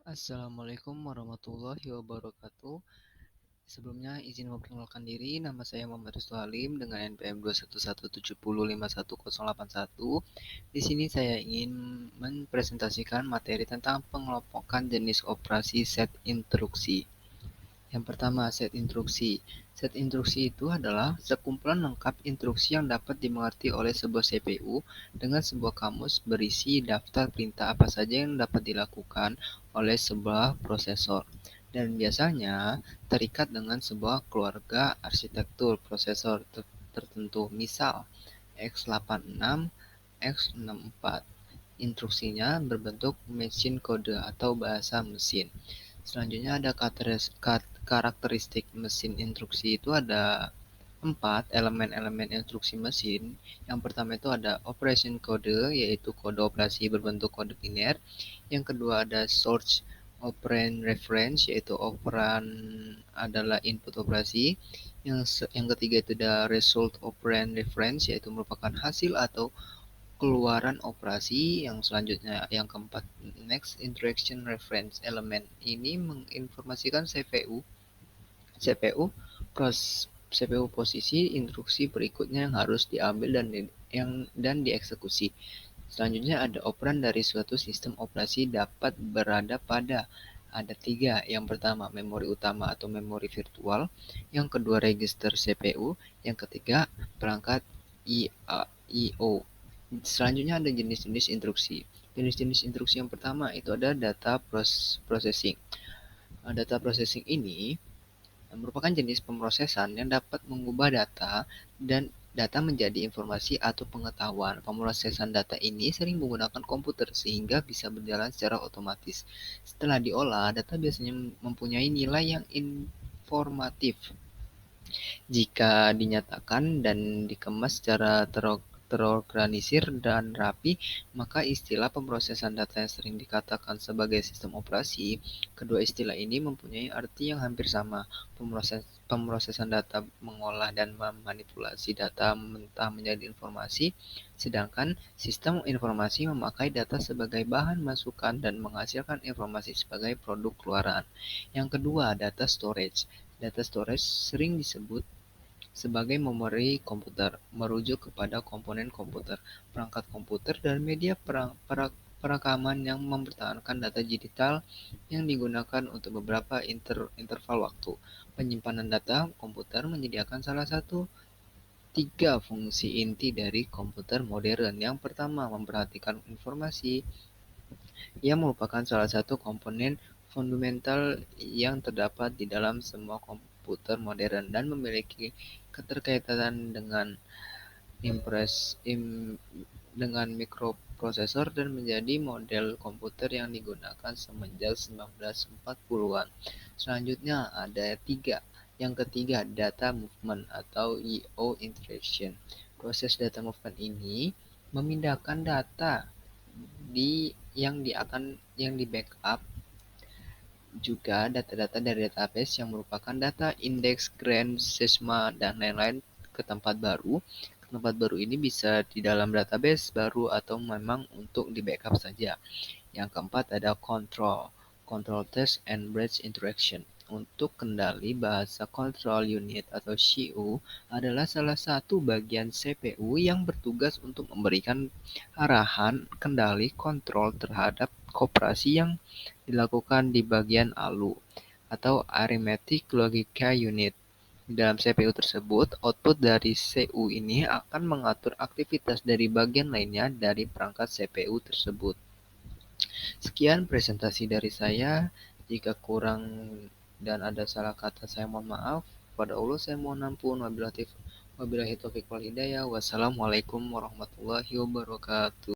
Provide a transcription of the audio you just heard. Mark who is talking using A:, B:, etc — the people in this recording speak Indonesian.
A: Assalamualaikum warahmatullahi wabarakatuh. Sebelumnya izin memperkenalkan diri, nama saya Muhammad Rizal Halim dengan NPM 211705108. Di sini saya ingin mempresentasikan materi tentang pengelompokan jenis operasi set instruksi. Yang pertama, set instruksi. Set instruksi itu adalah sekumpulan lengkap instruksi yang dapat dimengerti oleh sebuah CPU dengan sebuah kamus berisi daftar perintah apa saja yang dapat dilakukan oleh sebuah prosesor, dan biasanya terikat dengan sebuah keluarga arsitektur prosesor tertentu, misal x86, x64. Instruksinya berbentuk machine code atau bahasa mesin. Selanjutnya ada karakteristik mesin instruksi. Itu ada 4 elemen-elemen instruksi mesin. Yang pertama itu ada operation code, yaitu kode operasi berbentuk kode biner. Yang kedua ada source operand reference, yaitu operan adalah input operasi. Yang ketiga itu ada result operand reference, yaitu merupakan hasil atau keluaran operasi. Yang selanjutnya, yang keempat, next interaction reference element. Ini menginformasikan CPU posisi instruksi berikutnya yang harus diambil dan dieksekusi. Selanjutnya ada operan dari suatu sistem operasi dapat berada pada ada 3. Yang pertama, memori utama atau memori virtual. Yang kedua, register CPU. Yang ketiga, perangkat I/O. Selanjutnya ada jenis-jenis instruksi. Jenis-jenis instruksi yang pertama itu ada data processing. Data processing ini merupakan jenis pemrosesan yang dapat mengubah data dan data menjadi informasi atau pengetahuan. Pemrosesan data ini sering menggunakan komputer sehingga bisa berjalan secara otomatis. Setelah diolah, data biasanya mempunyai nilai yang informatif. Jika dinyatakan dan dikemas secara terorganisir dan rapi, maka istilah pemrosesan data yang sering dikatakan sebagai sistem operasi. Kedua istilah ini mempunyai arti yang hampir sama. Pemrosesan data mengolah dan memanipulasi data mentah menjadi informasi, sedangkan sistem informasi memakai data sebagai bahan masukan dan menghasilkan informasi sebagai produk keluaran. Yang kedua, data storage. Data storage sering disebut sebagai memori komputer, merujuk kepada komponen komputer, perangkat komputer, dan media perekaman yang mempertahankan data digital yang digunakan untuk beberapa interval waktu. Penyimpanan data komputer menyediakan salah satu 3 fungsi inti dari komputer modern. Yang pertama, memperhatikan informasi, yang merupakan salah satu komponen fundamental yang terdapat di dalam semua komputer modern dan memiliki keterkaitan dengan mikroprosesor dan menjadi model komputer yang digunakan semenjak 1940-an. Selanjutnya ada 3. Yang ketiga, data movement atau I/O interaction. Proses data movement ini memindahkan data yang di backup juga data-data dari database yang merupakan data indeks, grand, sesma, dan lain-lain ke tempat baru. Tempat baru ini bisa di dalam database baru atau memang untuk di backup saja. Yang keempat ada control test and bridge interaction. Untuk kendali bahasa control unit atau CU adalah salah satu bagian CPU yang bertugas untuk memberikan arahan kendali kontrol terhadap operasi yang dilakukan di bagian ALU atau Arithmetic Logica Unit. Di dalam CPU tersebut, output dari CU ini akan mengatur aktivitas dari bagian lainnya dari perangkat CPU tersebut. Sekian presentasi dari saya. Jika kurang dan ada salah kata, saya mohon maaf. Pada Allah saya mohon ampun. Wabillahi taufiq wal hidayah. Wassalamualaikum warahmatullahi wabarakatuh.